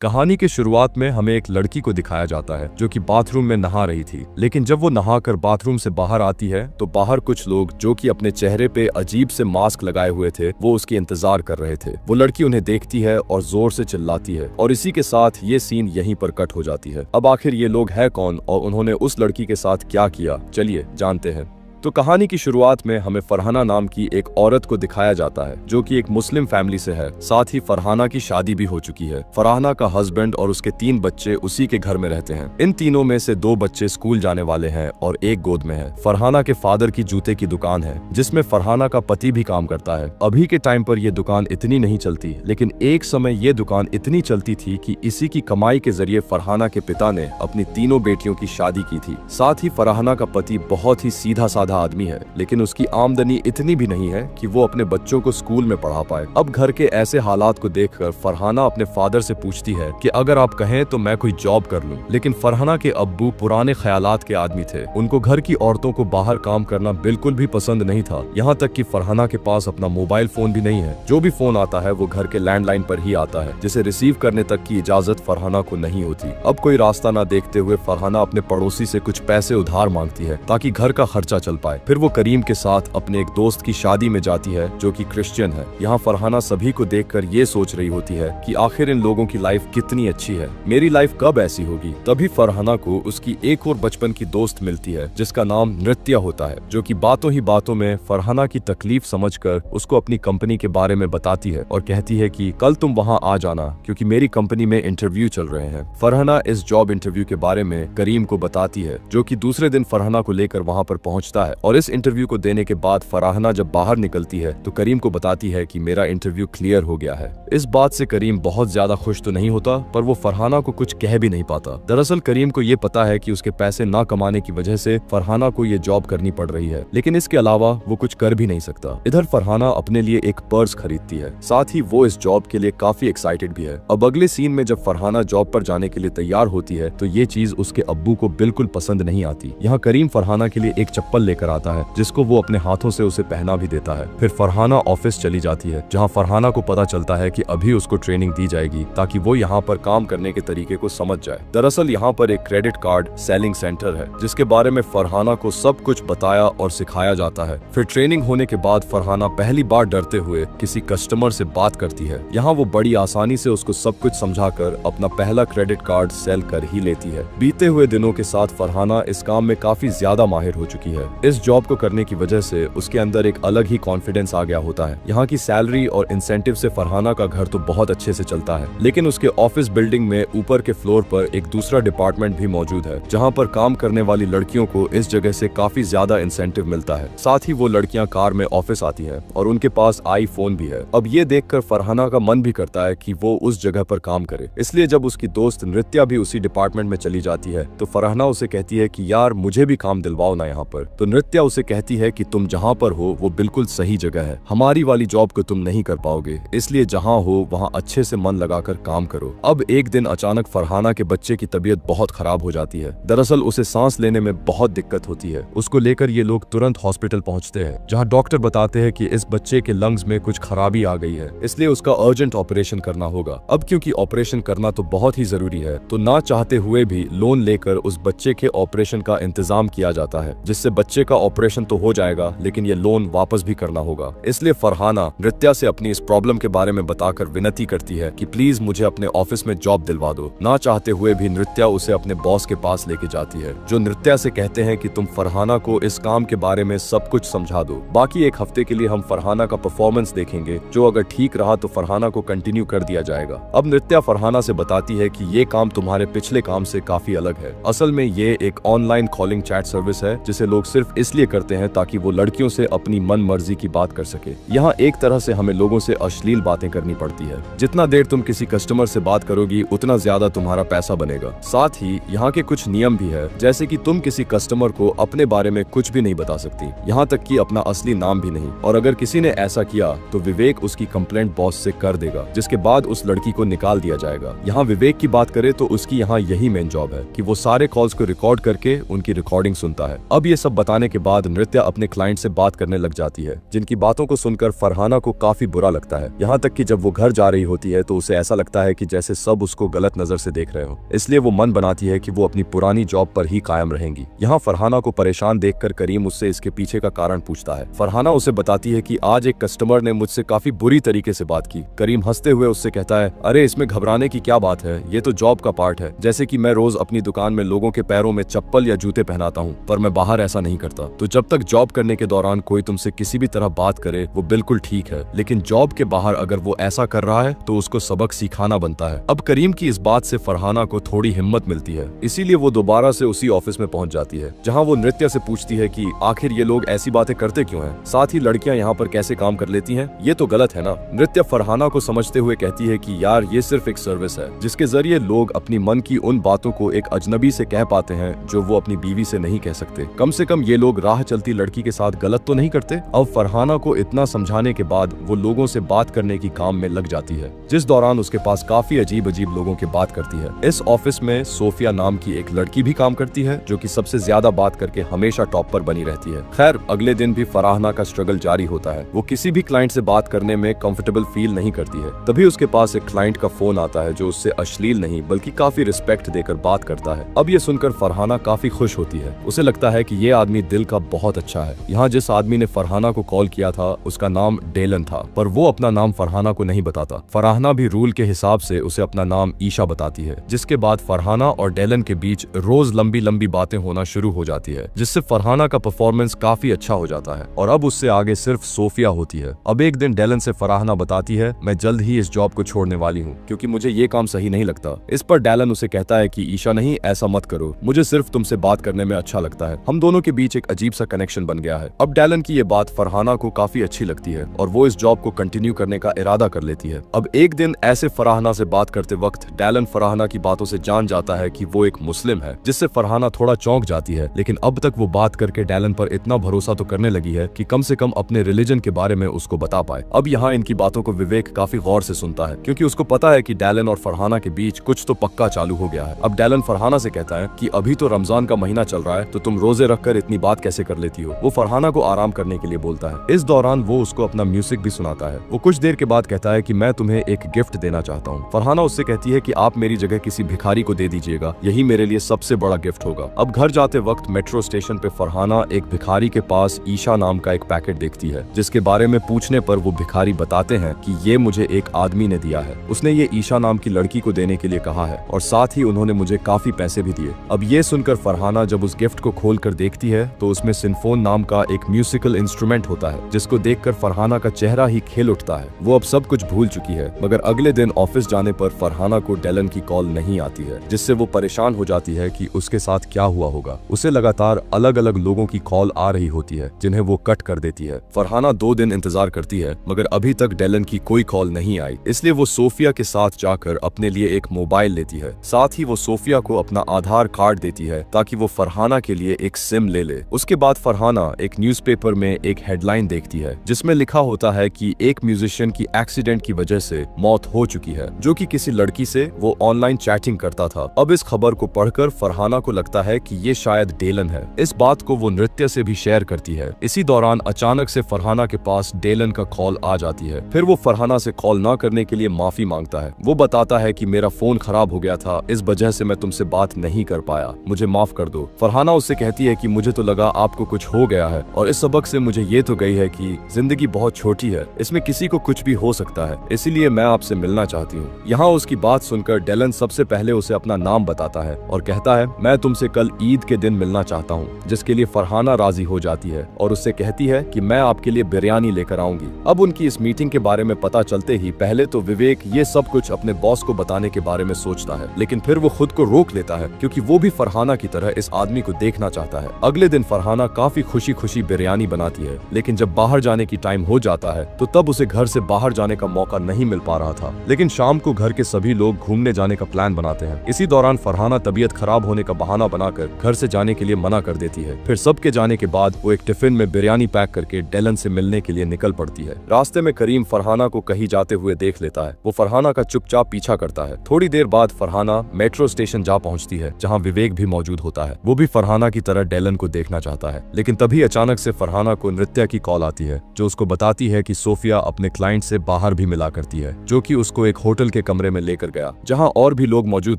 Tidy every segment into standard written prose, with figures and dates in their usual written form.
कहानी के शुरुआत में हमें एक लड़की को दिखाया जाता है जो कि बाथरूम में नहा रही थी। लेकिन जब वो नहाकर बाथरूम से बाहर आती है तो बाहर कुछ लोग जो कि अपने चेहरे पे अजीब से मास्क लगाए हुए थे वो उसकी इंतजार कर रहे थे। वो लड़की उन्हें देखती है और जोर से चिल्लाती है और इसी के साथ ये सीन यहीं पर कट हो जाती है। अब आखिर ये लोग है कौन और उन्होंने उस लड़की के साथ क्या किया, चलिए जानते हैं। तो कहानी की शुरुआत में हमें फरहाना नाम की एक औरत को दिखाया जाता है जो कि एक मुस्लिम फैमिली से है। साथ ही फरहाना की शादी भी हो चुकी है। फरहाना का हस्बैंड और उसके 3 बच्चे उसी के घर में रहते हैं। इन तीनों में से 2 बच्चे स्कूल जाने वाले हैं और एक गोद में है। फरहाना के फादर की जूते की दुकान है जिसमें फरहाना का पति भी काम करता है। अभी के टाइम पर यह दुकान इतनी नहीं चलती, लेकिन एक समय ये दुकान इतनी चलती थी कि इसी की कमाई के जरिए फरहाना के पिता ने अपनी तीनों बेटियों की शादी की थी। साथ ही फरहाना का पति बहुत ही सीधा साधा आदमी है, लेकिन उसकी आमदनी इतनी भी नहीं है कि वो अपने बच्चों को स्कूल में पढ़ा पाए। अब घर के ऐसे हालात को देखकर फरहाना अपने फादर से पूछती है कि अगर आप कहें तो मैं कोई जॉब कर लूं। लेकिन फरहाना के अब्बू पुराने ख्यालात के आदमी थे। उनको घर की औरतों को बाहर काम करना बिल्कुल भी पसंद नहीं था। यहाँ तक कि फरहाना के पास अपना मोबाइल फोन भी नहीं है। जो भी फोन आता है वो घर के लैंडलाइन पर ही आता है, जिसे रिसीव करने तक की इजाजत फरहाना को नहीं होती। अब कोई रास्ता न देखते हुए फरहाना अपने पड़ोसी से कुछ पैसे उधार मांगती है ताकि घर का खर्चा चल पाए। फिर वो करीम के साथ अपने एक दोस्त की शादी में जाती है जो कि क्रिश्चियन है। यहाँ फरहाना सभी को देखकर ये सोच रही होती है कि आखिर इन लोगों की लाइफ कितनी अच्छी है, मेरी लाइफ कब ऐसी होगी। तभी फरहाना को उसकी एक और बचपन की दोस्त मिलती है जिसका नाम नृत्या होता है, जो कि बातों ही बातों में फरहाना की तकलीफ समझकर उसको अपनी कंपनी के बारे में बताती है और कहती है कि कल तुम वहाँ आ जाना क्योंकि मेरी कंपनी में इंटरव्यू चल रहे हैं। फरहाना इस जॉब इंटरव्यू के बारे में करीम को बताती है, जो कि दूसरे दिन फरहाना को लेकर वहाँ पर पहुँचता है। और इस इंटरव्यू को देने के बाद फरहाना जब बाहर निकलती है तो करीम को बताती है कि मेरा इंटरव्यू क्लियर हो गया है। इस बात से करीम बहुत ज्यादा खुश तो नहीं होता, पर वो फरहाना को कुछ कह भी नहीं पाता। दरअसल करीम को ये पता है कि उसके पैसे ना कमाने की वजह से फरहाना को ये जॉब करनी पड़ रही है, लेकिन इसके अलावा वो कुछ कर भी नहीं सकता। इधर फरहाना अपने लिए एक पर्स खरीदती है, साथ ही वो इस जॉब के लिए काफी एक्साइटेड भी है। अब अगले सीन में जब फरहाना जॉब पर जाने के लिए तैयार होती है तो ये चीज उसके अब्बू को बिल्कुल पसंद नहीं आती। यहाँ करीम फरहाना के लिए एक चप्पल लेकर आता है जिसको वो अपने हाथों से उसे पहना भी देता है। फिर फरहाना ऑफिस चली जाती है जहां फरहाना को पता चलता है कि अभी उसको ट्रेनिंग दी जाएगी ताकि वो यहाँ पर काम करने के तरीके को समझ जाए। दरअसल यहाँ पर एक क्रेडिट कार्ड सेलिंग सेंटर है जिसके बारे में फरहाना को सब कुछ बताया और सिखाया जाता है। फिर ट्रेनिंग होने के बाद फरहाना पहली बार डरते हुए किसी कस्टमर से बात करती है। यहाँ वो बड़ी आसानी से उसको सब कुछ समझाकर अपना पहला क्रेडिट कार्ड सेल कर ही लेती है। बीते हुए दिनों के साथ फरहाना इस काम में काफी ज्यादा माहिर हो चुकी है। इस जॉब को करने की वजह से उसके अंदर एक अलग ही कॉन्फिडेंस आ गया होता है। यहाँ की सैलरी और इंसेंटिव से फरहाना का घर तो बहुत अच्छे से चलता है, लेकिन उसके ऑफिस बिल्डिंग में ऊपर के फ्लोर पर एक दूसरा डिपार्टमेंट भी मौजूद है जहाँ पर काम करने वाली लड़कियों को इस जगह से काफी ज्यादा इंसेंटिव मिलता है। साथ ही वो लड़कियां कार में ऑफिस आती है और उनके पास आईफोन भी है। अब ये देखकर फरहाना का मन भी करता है कि वो उस जगह पर काम करे। इसलिए जब उसकी दोस्त नृत्या भी उसी डिपार्टमेंट में चली जाती है तो फरहाना उसे कहती है कि यार मुझे भी काम दिलवाओ ना यहाँ पर। तो नृत्या उसे कहती है कि तुम जहाँ पर हो वो बिल्कुल सही जगह है, हमारी वाली जॉब को तुम नहीं कर पाओगे, इसलिए जहाँ हो वहाँ अच्छे से मन लगाकर काम करो। अब एक दिन अचानक फरहाना के बच्चे की तबीयत बहुत खराब हो जाती है। दरअसल उसे सांस लेने में बहुत दिक्कत होती है। उसको लेकर ये लोग तुरंत हॉस्पिटल पहुँचते हैं जहाँ डॉक्टर बताते हैं कि इस बच्चे के लंग्स में कुछ खराबी आ गई है, इसलिए उसका अर्जेंट ऑपरेशन करना होगा। अब क्योंकि ऑपरेशन करना तो बहुत ही जरूरी है तो ना चाहते हुए भी लोन लेकर उस बच्चे के ऑपरेशन का इंतजाम किया जाता है, जिससे बच्चे का ऑपरेशन तो हो जाएगा लेकिन ये लोन वापस भी करना होगा। इसलिए फरहाना नृत्या से अपनी इस प्रॉब्लम के बारे में बताकर विनती करती है कि प्लीज मुझे अपने ऑफिस में जॉब दिलवा दो। ना चाहते हुए भी नृत्या उसे अपने बॉस के पास लेके जाती है, जो नृत्या से कहते हैं कि तुम फरहाना को इस काम के बारे में सब कुछ समझा दो। बाकी एक हफ्ते के लिए हम फरहाना का परफॉर्मेंस देखेंगे, जो अगर ठीक रहा तो फरहाना को कंटिन्यू कर दिया जाएगा। अब नृत्या फरहाना से बताती है कि ये काम तुम्हारे पिछले काम से काफी अलग है। असल में ये एक ऑनलाइन कॉलिंग चैट सर्विस है जिसे लोग सिर्फ इसलिए करते हैं ताकि वो लड़कियों से अपनी मन मर्जी की बात कर सके। यहाँ एक तरह से हमें लोगों से अश्लील बातें करनी पड़ती है। जितना देर तुम किसी कस्टमर से बात करोगी उतना ज्यादा तुम्हारा पैसा बनेगा। साथ ही यहाँ के कुछ नियम भी है, जैसे कि तुम किसी कस्टमर को अपने बारे में कुछ भी नहीं बता सकती, यहाँ तक कि अपना असली नाम भी नहीं। और अगर किसी ने ऐसा किया तो विवेक उसकी कंप्लेंट बॉस से कर देगा, जिसके बाद उस लड़की को निकाल दिया जाएगा। यहाँ विवेक की बात करें तो उसकी यहाँ यही मेन जॉब है कि वो सारे कॉल्स को रिकॉर्ड करके उनकी रिकॉर्डिंग सुनता है। अब ये सब बताने जाने के बाद नृत्या अपने क्लाइंट से बात करने लग जाती है, जिनकी बातों को सुनकर फरहाना को काफी बुरा लगता है। यहाँ तक कि जब वो घर जा रही होती है तो उसे ऐसा लगता है कि जैसे सब उसको गलत नजर से देख रहे हो। इसलिए वो मन बनाती है कि वो अपनी पुरानी जॉब पर ही कायम रहेंगी। यहाँ फरहाना को परेशान देखकर करीम उससे इसके पीछे का कारण पूछता है। फरहाना उसे बताती है कि आज एक कस्टमर ने मुझसे काफी बुरी तरीके से बात की। करीम हंसते हुए उससे कहता है, अरे इसमें घबराने की क्या बात है, ये तो जॉब का पार्ट है। जैसे कि मैं रोज अपनी दुकान में लोगों के पैरों में चप्पल या जूते पहनाता हूँ, पर मैं बाहर ऐसा नहीं करता। तो जब तक जॉब करने के दौरान कोई तुमसे किसी भी तरह बात करे वो बिल्कुल ठीक है, लेकिन जॉब के बाहर अगर वो ऐसा कर रहा है तो उसको सबक सिखाना बनता है। अब करीम की इस बात से फरहाना को थोड़ी हिम्मत मिलती है, इसीलिए वो दोबारा से उसी ऑफिस में पहुंच जाती है, जहां वो नृत्या से पूछती है कि आखिर ये लोग ऐसी बातें करते क्यों हैं, साथ ही लड़कियां यहाँ पर कैसे काम कर लेती हैं, ये तो गलत है ना। नृत्या फरहाना को समझते हुए कहती है कि यार ये सिर्फ एक सर्विस है जिसके जरिए लोग अपनी मन की उन बातों को एक अजनबी से कह पाते हैं जो वो अपनी बीवी से नहीं कह सकते। कम से कम ये लोग राह चलती लड़की के साथ गलत तो नहीं करते। अब फरहाना को इतना समझाने के बाद वो लोगों से बात करने की काम में लग जाती है, जिस दौरान उसके पास काफी अजीब अजीब लोगों की बात करती है। इस ऑफिस में सोफिया नाम की एक लड़की भी काम करती है जो कि सबसे ज्यादा बात करके हमेशा टॉप पर बनी रहती है। खैर अगले दिन भी फरहाना का स्ट्रगल जारी होता है। वो किसी भी क्लाइंट से बात करने में कंफर्टेबल फील नहीं करती है। तभी उसके पास एक क्लाइंट का फोन आता है जो उससे अश्लील नहीं बल्कि काफी रिस्पेक्ट देकर बात करता है। अब ये सुनकर फरहाना काफी खुश होती है। उसे लगता है कि ये आदमी दिल का बहुत अच्छा है। यहाँ जिस आदमी ने फरहाना को कॉल किया था उसका नाम डेलन था, पर वो अपना नाम फरहाना को नहीं बताता। फरहाना भी रूल के हिसाब से उसे अपना नाम ईशा बताती है, जिसके बाद फरहाना और डेलन के बीच रोज लंबी लंबी बातें होना शुरू हो जाती है, जिससे फरहाना का परफॉर्मेंस काफी अच्छा हो जाता है और अब उससे आगे सिर्फ सोफिया होती है। अब एक दिन डेलन से फरहाना बताती है, मैं जल्द ही इस जॉब को छोड़ने वाली हूँ क्योंकि मुझे ये काम सही नहीं लगता। इस पर डेलन उसे कहता है कि ईशा नहीं, ऐसा मत करो, मुझे सिर्फ तुमसे बात करने में अच्छा लगता है। हम दोनों के बीच एक अजीब सा कनेक्शन बन गया है। अब डेलन की ये बात फरहाना को काफी अच्छी लगती है और वो इस जॉब को कंटिन्यू करने का इरादा कर लेती है। अब एक दिन ऐसे फरहाना से बात करते वक्त डेलन फरहाना की बातों से जान जाता है कि वो एक मुस्लिम है, जिससे फरहाना थोड़ा चौंक जाती है। लेकिन अब तक वो बात करके डेलन पर इतना भरोसा तो करने लगी है कि कम से कम अपने रिलीजन के बारे में उसको बता पाए। अब यहाँ इनकी बातों को विवेक काफी गौर से सुनता है क्योंकि उसको पता है कि डेलन और फरहाना के बीच कुछ तो पक्का चालू हो गया है। अब डेलन फरहाना से कहता है कि अभी तो रमजान का महीना चल रहा है तो तुम रोजे रखकर इतनी बात कैसे कर लेती हो। वो फरहाना को आराम करने के लिए बोलता है। इस दौरान वो उसको अपना म्यूजिक भी सुनाता है। वो कुछ देर के बाद कहता है कि मैं तुम्हें एक गिफ्ट देना चाहता हूँ। फरहाना उससे कहती है कि आप मेरी जगह किसी भिखारी को दे दीजिएगा, यही मेरे लिए सबसे बड़ा गिफ्ट होगा। अब घर जाते वक्त मेट्रो स्टेशन पे फरहाना एक भिखारी के पास ईशा नाम का एक पैकेट देखती है, जिसके बारे में पूछने पर वो भिखारी बताते हैं कि ये मुझे एक आदमी ने दिया है, उसने ये ईशा नाम की लड़की को देने के लिए कहा है और साथ ही उन्होंने मुझे काफी पैसे भी दिए। अब ये सुनकर फरहाना जब उस गिफ्ट को खोल कर देखती है तो उसमें सिंफोन नाम का एक म्यूजिकल इंस्ट्रूमेंट होता है, जिसको देखकर फरहाना का चेहरा ही खेल उठता है। वो अब सब कुछ भूल चुकी है, मगर अगले दिन ऑफिस जाने पर फरहाना को डेलन की कॉल नहीं आती है, जिससे वो परेशान हो जाती है कि उसके साथ क्या हुआ होगा। उसे लगातार अलग अलग लोगों की कॉल आ रही होती है जिन्हें वो कट कर देती है। फरहाना 2 दिन इंतजार करती है मगर अभी तक डेलन की कोई कॉल नहीं आई, इसलिए वो सोफिया के साथ जाकर अपने लिए एक मोबाइल लेती है। साथ ही वो सोफिया को अपना आधार कार्ड देती है ताकि वो फरहाना के लिए एक सिम ले ले। उसके बाद फरहाना एक न्यूज़पेपर में एक हेडलाइन देखती है जिसमें लिखा होता है कि एक म्यूजिशियन की एक्सीडेंट की वजह से मौत हो चुकी है, जो कि किसी लड़की से वो ऑनलाइन चैटिंग करता था। अब इस खबर को पढ़कर फरहाना को लगता है कि ये शायद डेलन है। इस बात को वो नृत्य से भी शेयर करती है। इसी दौरान अचानक से फरहाना के पास डेलन का कॉल आ जाती है। फिर वो फरहाना से कॉल ना करने के लिए माफी मांगता है। वो बताता है कि मेरा फोन खराब हो गया था, इस वजह से मैं तुमसे बात नहीं कर पाया, मुझे माफ कर दो। फरहाना उससे कहती है कि मुझे तो लगा आपको कुछ हो गया है और इस सबक से मुझे ये तो गई है कि जिंदगी बहुत छोटी है, इसमें किसी को कुछ भी हो सकता है, इसीलिए मैं आपसे मिलना चाहती हूँ। यहाँ उसकी बात सुनकर डेलन सबसे पहले उसे अपना नाम बताता है और कहता है मैं तुमसे कल ईद के दिन मिलना चाहता हूँ, जिसके लिए फरहाना राजी हो जाती है और उससे कहती है कि मैं आपके लिए बिरयानी लेकर आऊंगी। अब उनकी इस मीटिंग के बारे में पता चलते ही पहले तो विवेक ये सब कुछ अपने बॉस को बताने के बारे में सोचता है, लेकिन फिर वो खुद को रोक लेता है क्योंकि वो भी फरहाना की तरह इस आदमी को देखना चाहता है। अगले दिन फरहाना काफी खुशी खुशी बिरयानी बनाती है, लेकिन जब बाहर जाने की टाइम हो जाता है तो तब उसे घर से बाहर जाने का मौका नहीं मिल पा रहा था। लेकिन शाम को घर के सभी लोग घूमने जाने का प्लान बनाते हैं। इसी दौरान फरहाना तबीयत खराब होने का बहाना बनाकर घर से जाने के लिए मना कर देती है। फिर सबके जाने के बाद वो एक टिफिन में बिरयानी पैक करके डेलन से मिलने के लिए निकल पड़ती है। रास्ते में करीम फरहाना को कहीं जाते हुए देख लेता है। वो फरहाना का चुपचाप पीछा करता है। थोड़ी देर बाद फरहाना मेट्रो स्टेशन जा पहुंचती है, जहां विवेक भी मौजूद होता है। वो भी फरहाना की तरह डेलन को देख देखना चाहता है। लेकिन तभी अचानक से फरहाना को नृत्या की कॉल आती है, जो उसको बताती है कि सोफिया अपने क्लाइंट से बाहर भी मिला करती है, जो कि उसको एक होटल के कमरे में लेकर गया, जहां और भी लोग मौजूद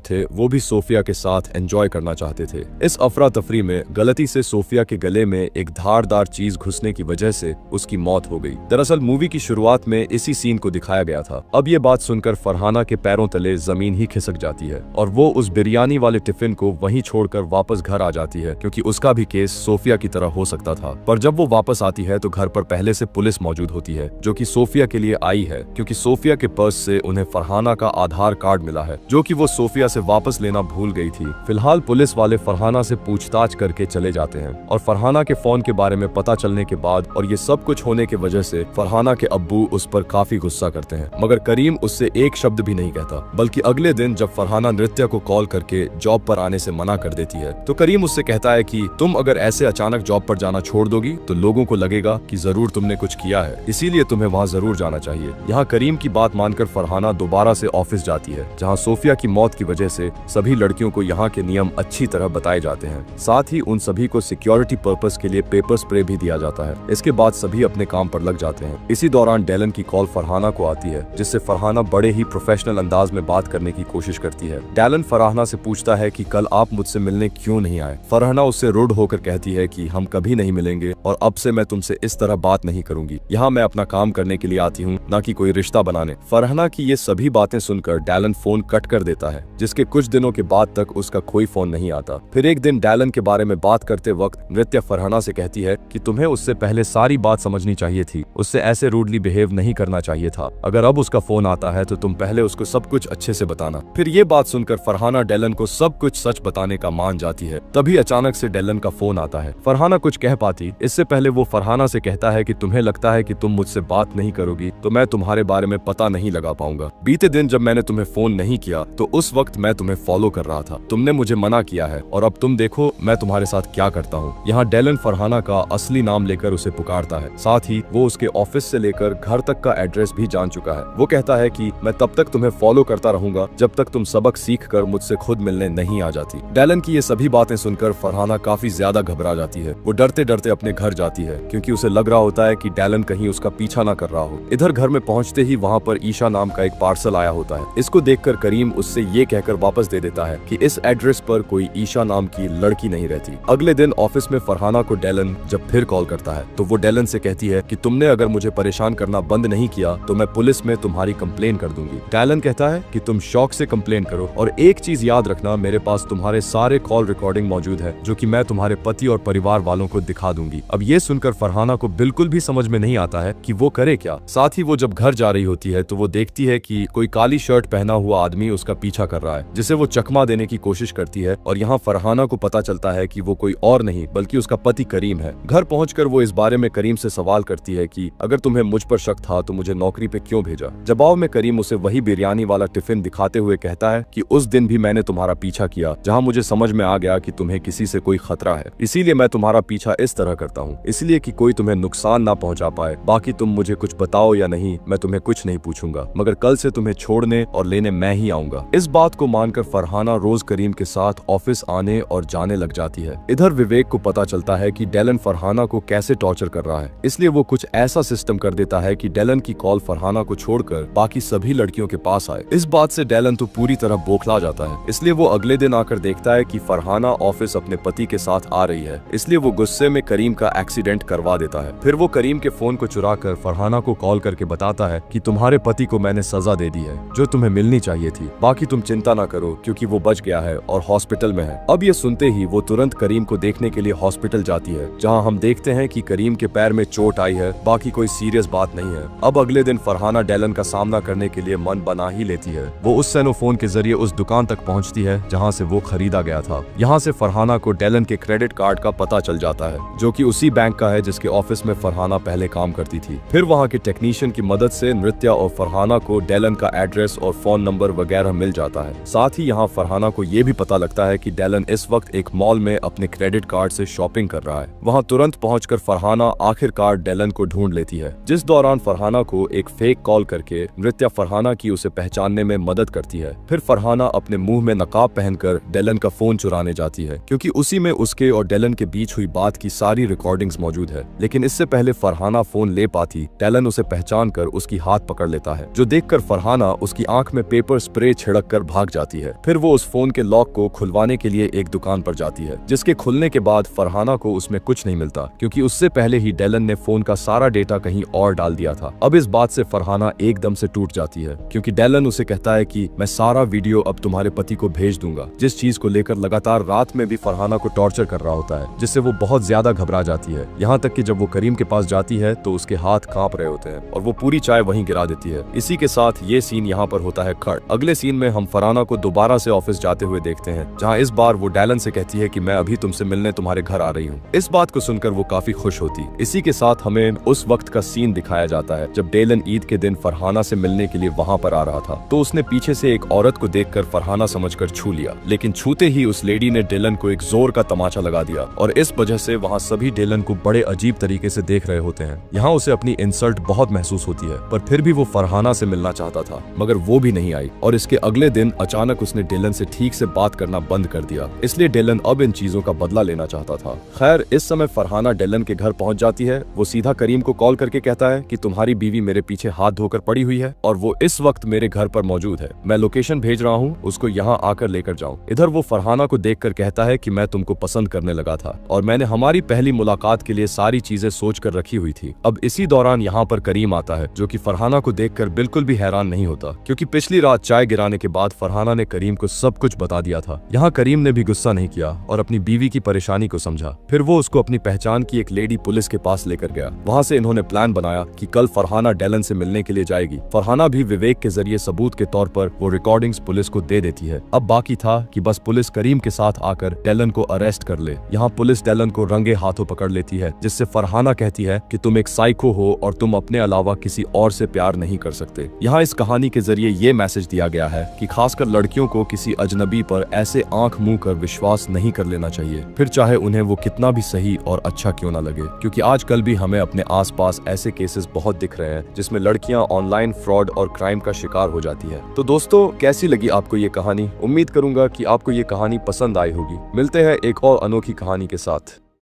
थे। वो भी सोफिया के साथ एंजॉय करना चाहते थे। इस अफरा तफरी में गलती से सोफिया के गले में एक धारदार चीज घुसने की वजह से उसकी मौत हो गई। दरअसल मूवी की शुरुआत में इसी सीन को दिखाया गया था। अब ये बात सुनकर फरहाना के पैरों तले जमीन ही खिसक जाती है और वो उस बिरयानी वाले टिफिन को वहीं छोड़कर वापस घर आ जाती है, क्योंकि उसका भी केस सोफिया की तरह हो सकता था। पर जब वो वापस आती है तो घर पर पहले से पुलिस मौजूद होती है, जो कि सोफिया के लिए आई है, क्योंकि सोफिया के पर्स से उन्हें फरहाना का आधार कार्ड मिला है, जो कि वो सोफिया से वापस लेना भूल गई थी। फिलहाल पुलिस वाले फरहाना से पूछताछ करके चले जाते हैं और फरहाना के फोन के बारे में पता चलने के बाद और ये सब कुछ होने की वजह से फरहाना के अब्बू उस पर काफी गुस्सा करते हैं, मगर करीम उससे एक शब्द भी नहीं कहता। बल्कि अगले दिन जब फरहाना नृत्या को कॉल करके जॉब पर आने से मना कर देती है, तो करीम उससे कहता है कि तुम अगर ऐसे अचानक जॉब पर जाना छोड़ दोगी तो लोगों को लगेगा कि जरूर तुमने कुछ किया है, इसीलिए तुम्हें वहाँ जरूर जाना चाहिए। यहाँ करीम की बात मानकर फरहाना दोबारा से ऑफिस जाती है, जहाँ सोफिया की मौत की वजह से सभी लड़कियों को यहाँ के नियम अच्छी तरह बताए जाते हैं। साथ ही उन सभी को सिक्योरिटी पर्पस के लिए पेपर स्प्रे भी दिया जाता है। इसके बाद सभी अपने काम पर लग जाते हैं। इसी दौरान डेलन की कॉल फरहाना को आती है, जिससे फरहाना बड़े ही प्रोफेशनल अंदाज में बात करने की कोशिश करती है। डेलन फरहाना से पूछता है कि कल आप मुझसे मिलने क्यों नहीं आए। फरहाना उससे रूड होकर कहती है कि हम कभी नहीं मिलेंगे और अब से मैं तुमसे इस तरह बात नहीं करूंगी। यहाँ मैं अपना काम करने के लिए आती हूँ, न कि कोई रिश्ता बनाने। फरहाना की ये सभी बातें सुनकर डेलन फोन कट कर देता है, जिसके कुछ दिनों के बाद तक उसका कोई फोन नहीं आता। फिर एक दिन डेलन के बारे में बात करते वक्त नृत्या फरहाना से कहती है कि तुम्हें उससे पहले सारी बात समझनी चाहिए थी, उससे ऐसे रूडली बिहेव नहीं करना चाहिए था। अगर अब उसका फोन आता है तो तुम पहले उसको सब कुछ अच्छे से बताना। फिर ये बात सुनकर फरहाना डेलन को सब कुछ सच बताने का मान जाती है। तभी अचानक से डेलन का फोन आता है। फरहाना कुछ कह पाती इससे पहले वो फरहाना से कहता है कि तुम्हें लगता है कि तुम मुझसे बात नहीं करोगी तो मैं तुम्हारे बारे में पता नहीं लगा पाऊंगा। बीते दिन जब मैंने तुम्हें फोन नहीं किया तो उस वक्त मैं तुम्हें फॉलो कर रहा था, तुमने मुझे मना किया है और अब तुम देखो मैं तुम्हारे साथ क्या करता हूँ। यहाँ डेलन फरहाना का असली नाम लेकर उसे पुकारता है। साथ ही वो उसके ऑफिस से लेकर घर तक का एड्रेस भी जान चुका है। वो कहता है कि मैं तब तक तुम्हें फॉलो करता रहूंगा जब तक तुम सबक सीख कर मुझसे खुद मिलने नहीं आ जाती। डेलन की ये सभी बातें सुनकर फरहाना काफी ज्यादा घबरा जाती है। वो डरते डरते अपने घर जाती है, क्योंकि उसे लग रहा होता है कि डेलन कहीं उसका पीछा ना कर रहा हो। इधर घर में पहुंचते ही वहाँ पर ईशा नाम का एक पार्सल आया होता है। इसको देखकर करीम उससे ये कहकर वापस दे देता है कि इस एड्रेस पर कोई ईशा नाम की लड़की नहीं रहती। अगले दिन ऑफिस में फरहाना को डेलन जब फिर कॉल करता है तो वो डेलन से कहती है कि तुमने अगर मुझे परेशान करना बंद नहीं किया तो मैं पुलिस में तुम्हारी कंप्लेन कर दूंगी। डेलन कहता है कि तुम शौक से कंप्लेन करो और एक चीज याद रखना, मेरे पास तुम्हारे सारे कॉल रिकॉर्डिंग मौजूद है, जो कि मैं तुम्हारे पति और परिवार वालों को दिखा दूंगी। अब ये सुनकर फरहाना को बिल्कुल भी समझ में नहीं आता है कि वो करे क्या। साथ ही वो जब घर जा रही होती है तो वो देखती है कि कोई काली शर्ट पहना हुआ आदमी उसका पीछा कर रहा है, जिसे वो चकमा देने की कोशिश करती है और यहाँ फरहाना को पता चलता है कि वो कोई और नहीं बल्कि उसका पति करीम है। घर पहुंचकर वो इस बारे में करीम से सवाल करती है कि अगर तुम्हें मुझ पर शक था तो मुझे नौकरी पे क्यों भेजा। जवाब में करीम उसे वही बिरयानी वाला टिफिन दिखाते हुए कहता है कि उस दिन भी मैंने तुम्हारा पीछा किया, जहाँ मुझे समझ में आ गया कि तुम्हें किसी से कोई खतरा है, इसीलिए मैं तुम्हारा पीछा इस तरह करता हूँ, इसलिए कि कोई तुम्हें नुकसान ना पहुंचा पाए। बाकी तुम मुझे कुछ बताओ या नहीं, मैं तुम्हें कुछ नहीं पूछूंगा, मगर कल से तुम्हें छोड़ने और लेने मैं ही आऊंगा। इस बात को मानकर फरहाना रोज करीम के साथ ऑफिस आने और जाने लग जाती है। इधर विवेक को पता चलता है कि डेलन फरहाना को कैसे टॉर्चर कर रहा है, इसलिए वो कुछ ऐसा सिस्टम कर देता है कि डेलन की कॉल फरहाना को छोड़कर बाकी सभी लड़कियों के पास आए। इस बात से डेलन तो पूरी तरह बौखला जाता है, इसलिए वो अगले दिन आकर देखता है कि फरहाना ऑफिस अपने पति के साथ आ रही है, इसलिए वो गुस्से में करीम का एक्सीडेंट करवा देता है। फिर वो करीम के फोन को चुराकर फरहाना को कॉल करके बताता है कि तुम्हारे पति को मैंने सजा दे दी है जो तुम्हें मिलनी चाहिए थी, बाकी तुम चिंता ना करो क्योंकि वो बच गया है और हॉस्पिटल में है। अब ये सुनते ही वो तुरंत करीम को देखने के लिए हॉस्पिटल जाती है, जहाँ हम देखते हैं कि करीम के पैर में चोट आई है, बाकी कोई सीरियस बात नहीं है। अब अगले दिन फरहाना डेलन का सामना करने के लिए मन बना ही लेती है। वो उस सेनोफोन के जरिए उस दुकान तक पहुंचती है जहां से वो खरीदा गया था। यहाँ से फरहाना को डेलन के क्रेडिट कार्ड का पता चल जाता है, जो कि उसी बैंक का है जिसके ऑफिस में फरहाना पहले काम करती थी। फिर वहाँ के टेक्नीशियन की मदद से नृत्या और फरहाना को डेलन का एड्रेस और फोन नंबर वगैरह मिल जाता है। साथ ही यहाँ फरहाना को ये भी पता लगता है कि डेलन इस वक्त एक मॉल में अपने क्रेडिट कार्ड से शॉपिंग कर रहा है। वहाँ तुरंत पहुंचकर फरहाना आखिरकार डेलन को ढूंढ लेती है, जिस दौरान फरहाना को एक फेक कॉल करके नृत्या फरहाना की उसे पहचानने में मदद करती है। फिर फरहाना अपने मुंह में नकाब पहनकर डेलन का फोन चुराने जाती है, क्योंकि उसी में उसके और डेलन डेलन के बीच हुई बात की सारी रिकॉर्डिंग्स मौजूद है। लेकिन इससे पहले फरहाना फोन ले पाती, डेलन उसे पहचान कर उसकी हाथ पकड़ लेता है, जो देखकर फरहाना उसकी आंख में पेपर स्प्रे छिड़क कर भाग जाती है। फिर वो उस फोन के लॉक को खुलवाने के लिए एक दुकान पर जाती है, जिसके खुलने के बाद फरहाना को उसमें कुछ नहीं मिलता, क्योंकि उससे पहले ही डेलन ने फोन का सारा डेटा कहीं और डाल दिया था। अब इस बात से फरहाना एकदम से टूट जाती है, क्योंकि डेलन उसे कहता है कि मैं सारा वीडियो अब तुम्हारे पति को भेज दूंगा, जिस चीज को लेकर लगातार रात में भी फरहाना को टॉर्चर कर रहा होता है, जिससे वो बहुत ज्यादा घबरा जाती है। यहाँ तक कि जब वो करीम के पास जाती है तो उसके हाथ कांप रहे होते हैं और वो पूरी चाय वहीं गिरा देती है। इसी के साथ ये सीन यहाँ पर होता है कट। अगले सीन में हम फरहाना को दोबारा से ऑफिस जाते हुए देखते हैं, जहाँ इस बार वो डेलन से कहती है कि मैं अभी तुमसे मिलने तुम्हारे घर आ रही हूँ। इस बात को सुनकर वो काफी खुश होती। इसी के साथ हमें उस वक्त का सीन दिखाया जाता है जब डेलन ईद के दिन फरहाना से मिलने के लिए वहाँ पर आ रहा था, तो उसने पीछे से एक औरत को देखकर फरहाना समझकर छू लिया, लेकिन छूते ही उस लेडी ने डेलन को एक जोर का तमाचा लगा दिया और इस वजह से वहाँ सभी डेलन को बड़े अजीब तरीके से देख रहे होते हैं। यहाँ उसे अपनी इंसल्ट बहुत महसूस होती है, पर फिर भी वो फरहाना से मिलना चाहता था, मगर वो भी नहीं आई और इसके अगले दिन अचानक उसने डेलन से ठीक से बात करना बंद कर दिया। इसलिए डेलन अब इन चीजों का बदला लेना चाहता था। खैर, इस समय फरहाना डेलन के घर पहुंच जाती है। वो सीधा करीम को कॉल करके कहता है कि तुम्हारी बीवी मेरे पीछे हाथ धोकर पड़ी हुई है और वो इस वक्त मेरे घर पर मौजूद है। मैं लोकेशन भेज रहा हूँ, उसको यहाँ आकर लेकर जाओ। इधर वो फरहाना को देखकर कहता है कि मैं तुमको पसंद करने लगा था और मैंने हमारी पहली मुलाकात के लिए सारी चीजें सोच कर रखी हुई थी। अब इसी दौरान यहाँ पर करीम आता है, जो कि फरहाना को देखकर बिल्कुल भी हैरान नहीं होता, क्योंकि पिछली रात चाय गिराने के बाद फरहाना ने करीम को सब कुछ बता दिया था। यहाँ करीम ने भी गुस्सा नहीं किया और अपनी बीवी की परेशानी को समझा। फिर वो उसको अपनी पहचान की एक लेडी पुलिस के पास लेकर गया। वहाँ से इन्होंने प्लान बनाया कि कल फरहाना डेलन से मिलने के लिए जाएगी। फरहाना भी विवेक के जरिए सबूत के तौर पर वो रिकॉर्डिंग्स पुलिस को दे देती है। अब बाकी था कि बस पुलिस करीम के साथ आकर डेलन को अरेस्ट कर ले। यहाँ पुलिस डेलन को रंगे हाथों पकड़ लेती है, जिससे फरहाना कहती है कि तुम एक साइको हो और तुम अपने अलावा किसी और से प्यार नहीं कर सकते। यहाँ इस कहानी के जरिए ये मैसेज दिया गया है कि खासकर लड़कियों को किसी अजनबी पर ऐसे आंख मुंह कर विश्वास नहीं कर लेना चाहिए, फिर चाहे उन्हें वो कितना भी सही और अच्छा क्यों ना लगे, क्योंकि आजकल भी हमें अपने आसपास ऐसे केसेस बहुत दिख रहे हैं जिसमें लड़कियां ऑनलाइन फ्रॉड और क्राइम का शिकार हो जाती है। तो दोस्तों, कैसी लगी आपको ये कहानी? उम्मीद करूंगा कि आपको ये कहानी पसंद आई होगी। मिलते हैं एक और अनोखी कहानी के साथ।